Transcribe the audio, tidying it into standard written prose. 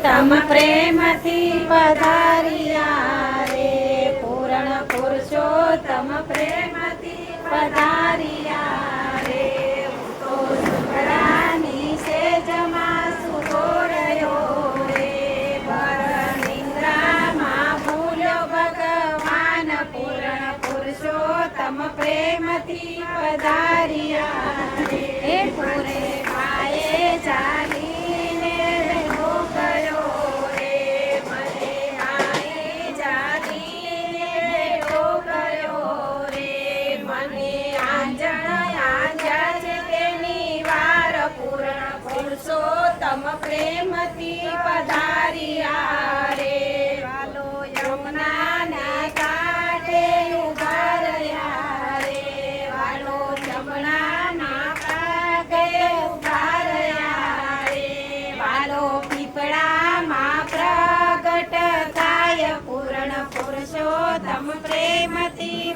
તમ પ્રેમથી પધાર્યા રે પૂર્ણ પુરુષોત્તમ પ્રેમથી પધાર્યા રે હું તો સુખડાની સેજમાં સુતો રહ્યો રે નિંદ્રામાં ભૂલ્યો ભગવાન પૂર્ણ પુરુષોત્તમ પ્રેમથી પધાર્યા રે પૂરે પાયે ચાલીને રહેવો ગયો રે મને આઈ ચાલીને રહેવો ગયો રે મને આંજણ આંજા છે તેની વાર પૂર્ણ પુરુષોત્તમ પ્રેમથી પધાર્યા રે વાલો યમુનાના કાંઠે ઉભા રહ્યા રે વાલો યમુનાના કાંઠે ઉભા રહ્યા રે વાલો પીપળામાં પ્રગટ થાય પૂર્ણ પુરુષોત્તમ પ્રેમથી